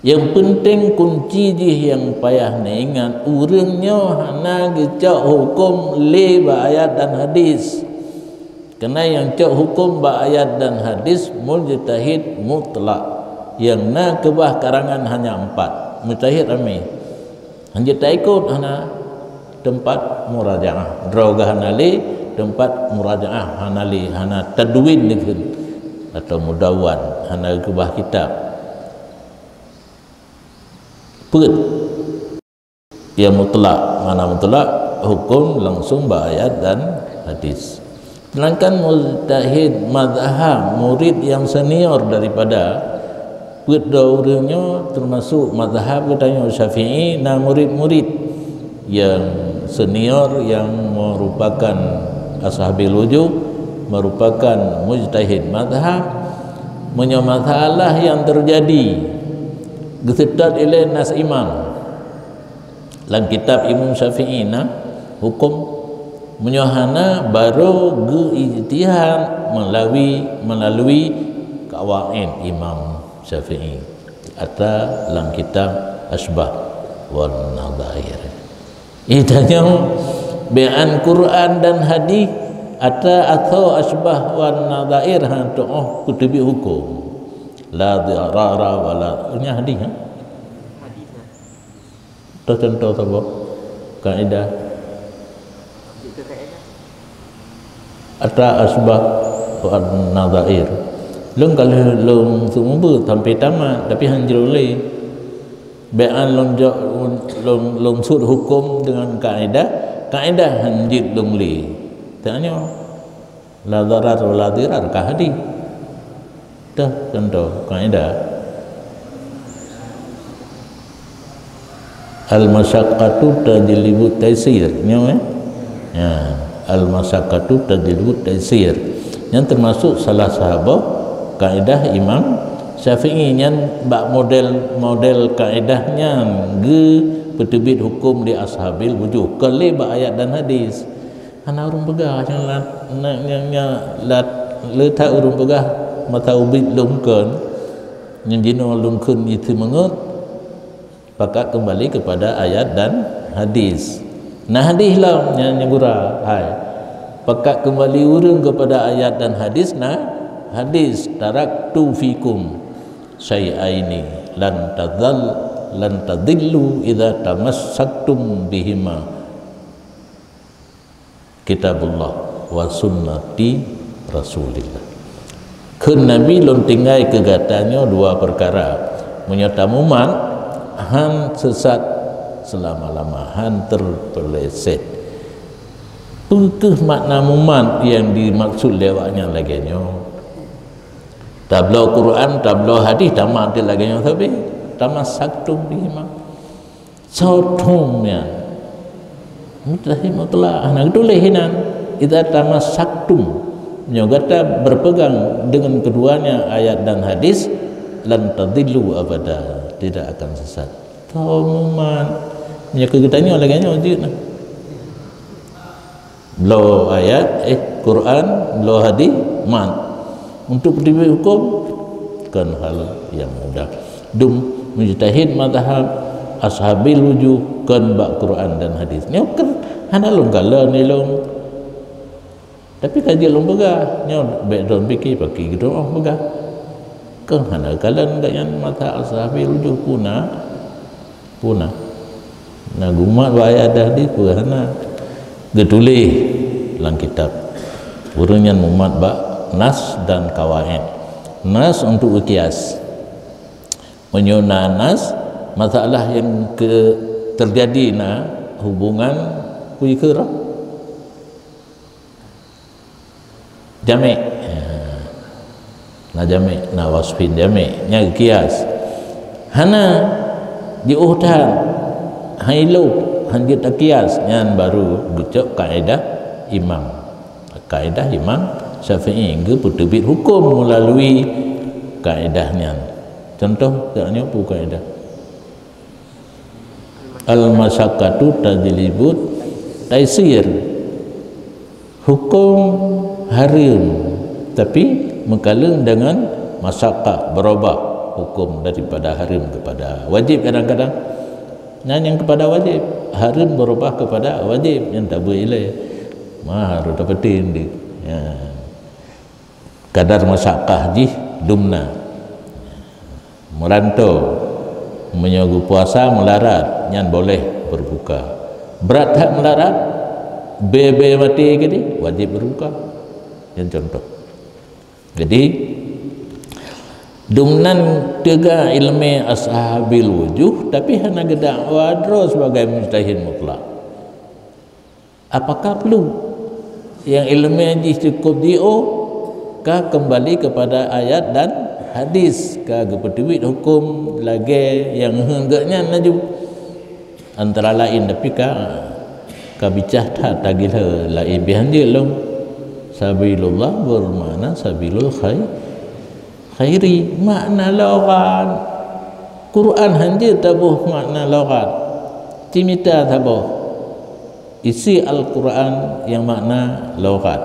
Yang penting kunci je yang payah ingat urangnya hana gecak hukum le ba ayat dan hadis. Kerana yang cak hukum ba ayat dan hadis mujtahid mutlak. Yang na kebah karangan hanya 4. Mujtahid ramai. Hanya tak ikut hana tempat murajaah. Draugah hana le tempat murajaah hana le hana tadwin nikun atau mudawan hana kebah kitab. Put yang mutlak, mana mutlak hukum langsung ayat dan hadis. Sedangkan mujtahid mazhab murid yang senior daripada put daurnya termasuk mazhab katanya Syafi'i dan murid-murid yang senior yang merupakan ashabil wujud merupakan mujtahid mazhab punya masalah yang terjadi gesetat oleh nas imam dalam kitab Imam Syafi'i na hukum menyohana baru geijtihad melalui kawaid Imam Syafi'i atau dalam kitab Asbah wal Nadhair. Idanya bean Quran dan hadis atau Asbah wal Nadhair hantu kutubi hukum la dirara wala ini hadis ha? Contoh apa? Kaidah atau Asbah wal Nadhair. Long kalau long semua sampai tamat tapi hanjil oleh bean long sud hukum dengan kaedah hanjil long le tanya la darar wala dirar ka hadis dah contoh kaedah al-masyaqqatu tajlibu taysir ya al-masyaqqatu tajlibu taysir yang termasuk salah sahabat kaedah Imam Syafi'i yang bak model kaedahnya ge petebit hukum di ashabil wujud kali bak ayat dan hadis ana urang pegah yang lat letak urang pegah mata ubit lungkun yang jino lungkun itu mengut pakat kembali kepada ayat dan hadis. Nah hadis lah yang gura hai pakat kembali urang kepada ayat dan hadis. Nah hadis taraktu fikum syai'aini lan tadillu idza tamassaktum bihima kitabullah wa sunnati rasulillah. Kun Nabi lon tinggai kegatanya dua perkara menyatamu man han sesat selama-lama han terpeleset. Pukeh makna muman yang dimaksud lewatnya lagi tablau Quran tablau hadis tamat lagi tapi tamasaktum bihima sautumnya mutahim mutlak anak tulihinan idza tamasaktum nyogata berpegang dengan keduanya ayat dan hadis lan tadillu abada tidak akan sesat. Tauman nya kegetanya lagi wujud nah. Belo ayat Quran belo hadis man untuk berdiri hukum kan hal yang mudah. Dum mujtahid mazhab ashabil wujud kan bak Quran dan hadis. Nya kan hana long gala ni long tapi kaji long begah nyo background fikir pakai gitu begah maka hana kalan yang mata ashabi rujuh puna nagumat wa ayadah di hana getulih dalam kitab urang yang mumat ba nas dan kawaid. Nas untuk kias menyuna nas masalah yang terjadi na hubungan kuikera jami' na jami' na wasfin jami' nya kias hana diuhtan hailu hanjit kias nyan baru gucok kaedah imam Syafi'i ke terbit hukum melalui kaedahnya. Contoh katanya apa kaedah? Al-masyaqqatu tajlibut taisir. Hukum haram tapi mengkaleng dengan masyaqqah, berubah hukum daripada haram kepada wajib kadang-kadang. Dan yang kepada wajib, haram berubah kepada wajib yang tak boleh. Harus dapatin dia. Ya. Kadar masyaqqah jih dumna merantau menyogu puasa melarat nyan boleh berbuka, berat tak melarat bebe mati gini wajib berbuka. Yang contoh. Jadi dumnan tiga ilmi ashabil wujuh tapi hana gedak wadro sebagai mustahil mutlak. Apakah perlu yang ilmu yang cukup dio kah kembali kepada ayat dan hadis kah kepetuit hukum lagi yang hendaknya naju antara lain tapi kah bicah tak tagih lain bihan dia long sabilullah bermakna sabilul khairi makna lughat Quran hanya tabuh makna lughat cimita tabuh isi Al-Quran yang makna lughat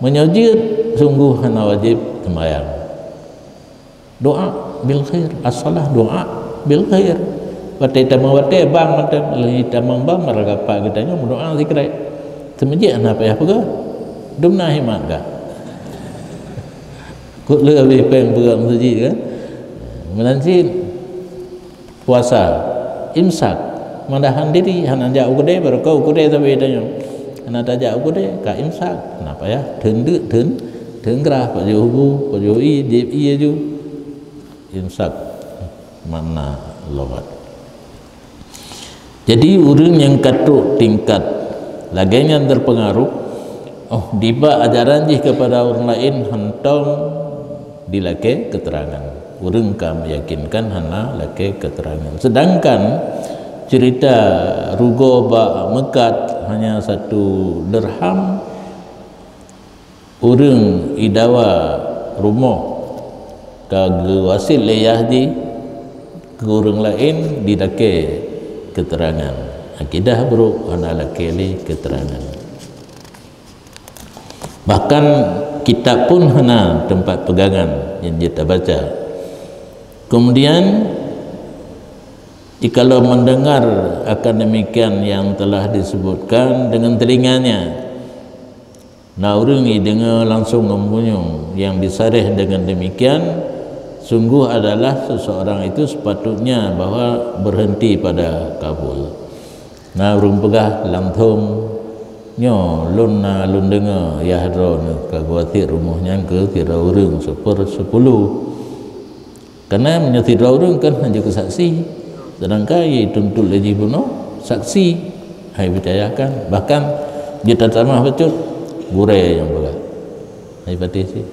menyujud sungguh hana wajib sembahyang doa bil khair as-salah doa bil khair wate tamang wate bang mate lagi tamang bang maragapa kitanya doa zikrai semenjak hana payah pega dumna himat ka kut lebih peng berang masjid kan menansin puasa imsak mandahan diri hana jauh gede baru kau gede tapi tanya hana tajak gede ka imsak kenapa ya den gerah pak juhu pak juhi jib iya ju imsak mana loghat. Jadi orang yang katuk tingkat laganya terpengaruh diba ajaran jih kepada orang lain hentong dilake keterangan orang ka meyakinkan hana lake keterangan sedangkan cerita rugo ba mekat hanya 1 dirham urang idawa rumah kage wasil leyah di ke urang lain didake keterangan akidah bro hana lake li keterangan bahkan kitab pun hana tempat pegangan yang kita baca. Kemudian jikalau mendengar akan demikian yang telah disebutkan dengan telinganya, nah orang ini dengar langsung membunyung yang disarih dengan demikian, sungguh adalah seseorang itu sepatutnya bahwa berhenti pada kabul. Nah orang pegah lantung nyo lun dengar ya hadron kagwati rumahnya ke kira orang 10 karena menyetira orang kan hanya kesaksi. Sedangkan ia tuntut lagi bunuh saksi hai percayakan bahkan dia tak tamah betul gure yang berat hai patisi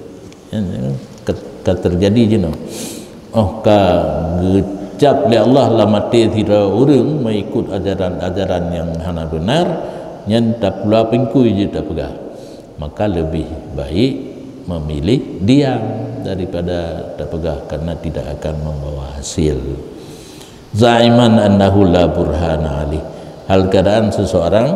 ka terjadi je no ka gecap oleh Allah lah mati tidak orang mengikut ajaran yang hana benar yang tak pula pengkui je tak pegah maka lebih baik memilih diam daripada tak pegah karena tidak akan membawa hasil. Zaiman annahu la burhana ali. Hal keadaan seseorang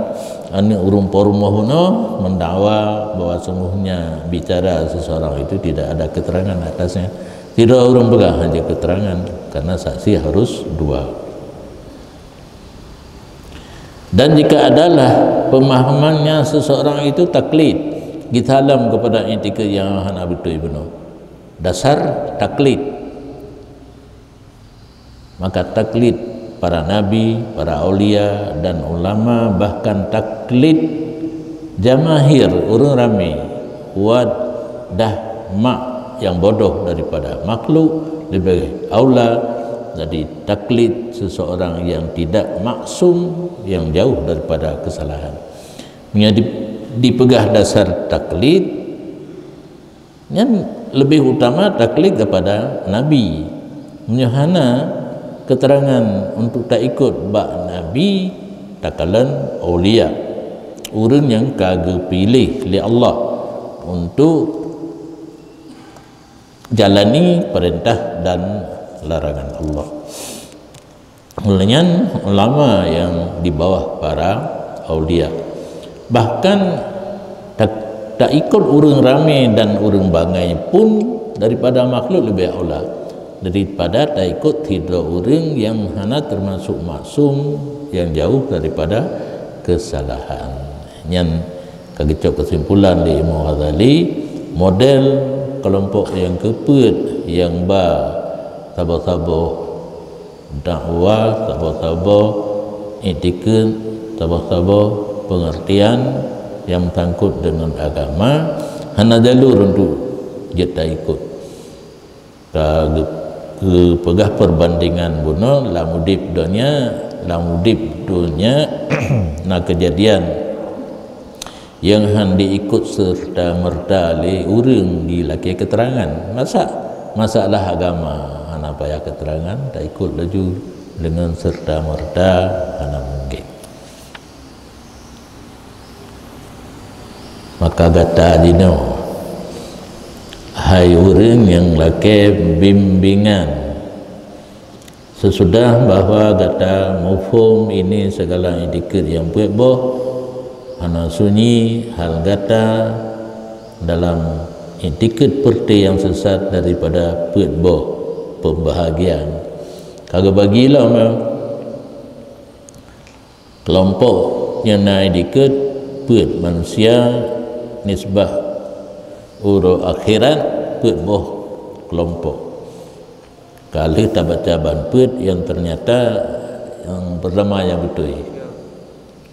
anu urung porumahuna mendakwa bahwa sungguhnya bicara seseorang itu tidak ada keterangan atasnya. Tidak urung pegang hanya keterangan karena saksi harus 2. Dan jika adalah pemahamannya seseorang itu taklid, gitalam kepada etika yang hana betul ibnu. dasar taklid. Maka taklid para nabi, para aulia dan ulama, bahkan taklid jamahir, orang ramai, dah mak yang bodoh daripada makhluk lebih aula jadi taklid seseorang yang tidak maksum, yang jauh daripada kesalahan. Dipegah dasar taklid yang lebih utama taklid kepada nabi, menyahana keterangan untuk tak ikut bak nabi takalan aulia, orang yang kagak pilih oleh Allah untuk jalani perintah dan larangan Allah. Mulanya ulama yang di bawah para aulia, bahkan tak ikut orang ramai dan orang bangai pun daripada makhluk lebih aula daripada tak ikut tidak orang yang hana termasuk maksum, yang jauh daripada kesalahan. Yang kagecok kesimpulan di Imam Ghazali, model kelompok yang keput, yang sabar-sabar dakwah, sabar-sabar etika, sabar-sabar pengertian yang sangkut dengan agama, hana jalur untuk kita ikut pegah perbandingan bunuh lamudip dunia nah kejadian yang hendak ikut serta merta oleh orang di laki keterangan masalah agama, hana payah keterangan tak ikut laju dengan serta merta, hana mungkin. Maka kata dino, hai orang yang laki bimbingan sesudah bahwa kata mufhum ini segala indikat yang buat boh hana sunyi hal kata dalam indikat perti yang sesat daripada buat boh pembahagian kagak bagilah kelompok yang naik indikat buat manusia nisbah uro akhirat put boh kelompok kali tak baca banput yang ternyata yang pertama yang betul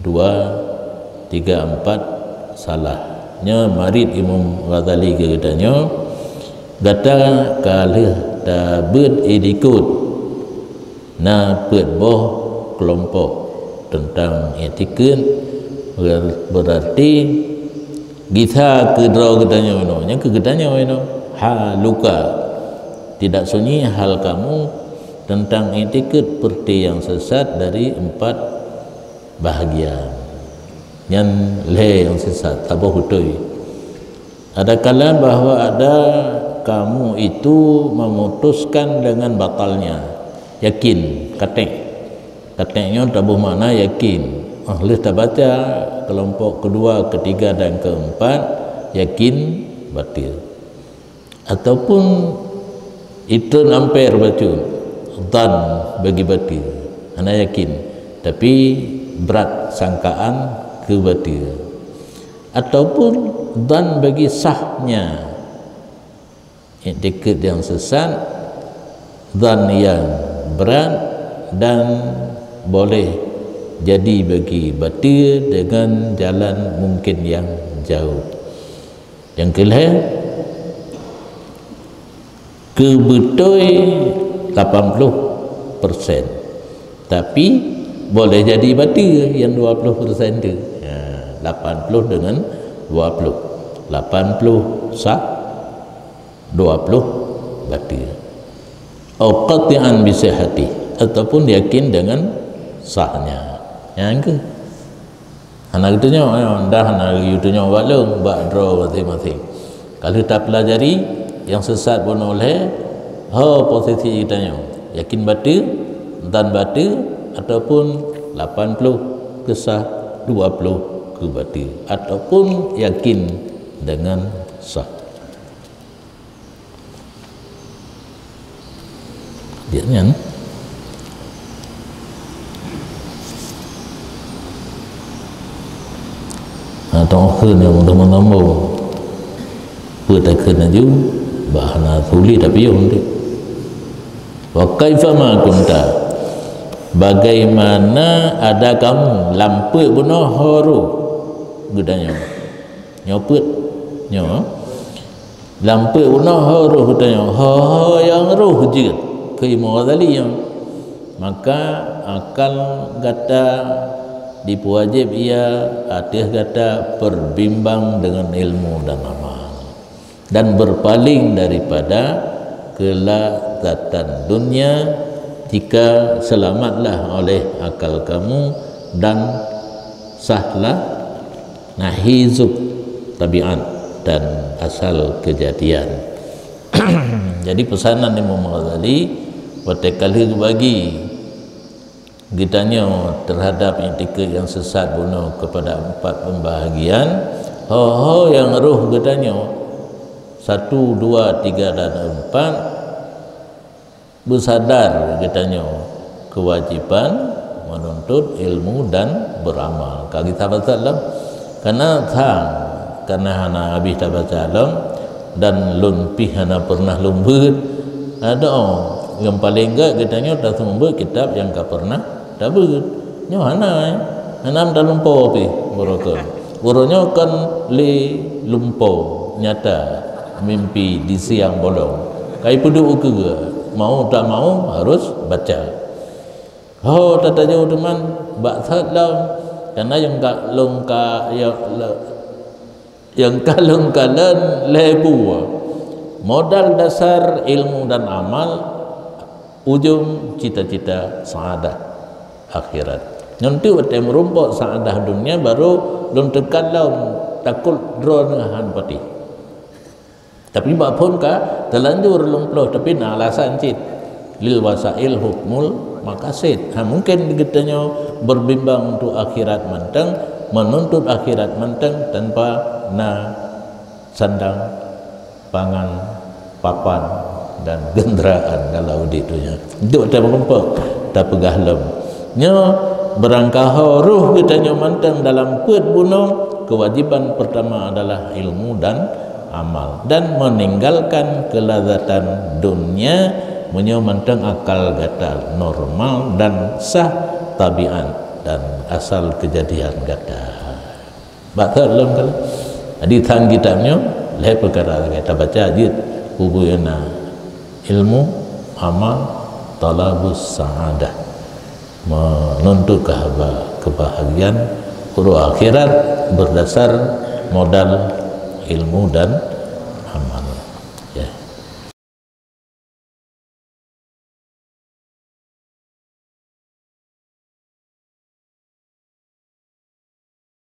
2, 3, 4 salahnya marid Imam Ghazali katanya kata kali tak bet idikut na put boh kelompok tentang etiket berarti kita kedra katanya yang kegetanya haluka tidak sunyi hal kamu tentang etiket seperti yang sesat dari 4 bahagian yang yang sesat apa hutui ada kala bahwa ada kamu itu memutuskan dengan batalnya yakin kateknya tabuh mana yakin oleh tak baca kelompok kedua, ketiga dan keempat yakin batil ataupun itu nampir baca dan bagi batil hana yakin tapi berat sangkaan ke batil ataupun dan bagi sahnya iktikad yang sesat dan yang berat dan boleh jadi bagi batil dengan jalan mungkin yang jauh. Yang kelima kebetul 80%, tapi boleh jadi batil yang 20% tu. 80 dengan 20, 80 sah, 20 batil. Qati'an bi sihhati ataupun yakin dengan sahnya. Yang ke anak itu nyawa dah anak itu nyawa long bak draw masing-masing kalau tak pelajari yang sesat pun oleh posisi kita yakin batil dan batil ataupun 80 kesah 20 ke batil ataupun yakin dengan sah dia kan atau akhirnya mudah-mudahan pada akhirnya juga bahana tuli tapi yung di wa kaifa ma kunta bagaimana ada kamu lampu bunuh haru gudanya nyoput nyo lampu bunuh haru gudanya ha yang ruh jid keimadali yang maka akal kata dipuwajib ia atas kata berbimbang dengan ilmu dan amal dan berpaling daripada kelazatan dunia jika selamatlah oleh akal kamu dan sahlah nahizub tabiat dan asal kejadian. Jadi pesanan Imam Ghazali pada kali bagi gitanya terhadap etika yang sesat bunuh kepada 4 pembahagian ho yang ruh gitanya 1, 2, 3 dan 4 bersadar gitanya kewajiban menuntut ilmu dan beramal kalau kita baca dalam karena hana habis tak baca dalam dan lun pi hana pernah lumbut ada yang paling enggak gitanya dah membuat kitab yang tak pernah dabut nyo hana hanam dalam lumpo pi borokon boronyo kan li lumpo nyata mimpi di siang bolong kai pudu ke mau tak mau harus baca tatanya teman baksat dalam karena yang ka longka yang kalung-kalan lebu modal dasar ilmu dan amal ujung cita-cita saadah akhirat nanti waktu merumpok saadah dunia baru belum tekan laun takut draw dengan pati tapi bapun ka terlanjur lumploh tapi nak alasan cit lil wasail hukmul maqasid mungkin digitanya berbimbang untuk akhirat menteng menuntut akhirat menteng tanpa na sandang pangan papan dan genderaan kalau ditunya itu ada merumpok tak pegah lem nyo berangkah ruh kita menteng dalam put bunuh kewajiban pertama adalah ilmu dan amal dan meninggalkan kelazatan dunia menteng akal gatal normal dan sah tabiat dan asal kejadian gata batal dalam kalau di tang kitabnya leh perkara kita baca ajit hubuyana ilmu amal talabus sa'adah menuntut kebahagiaan akhirat berdasar modal ilmu dan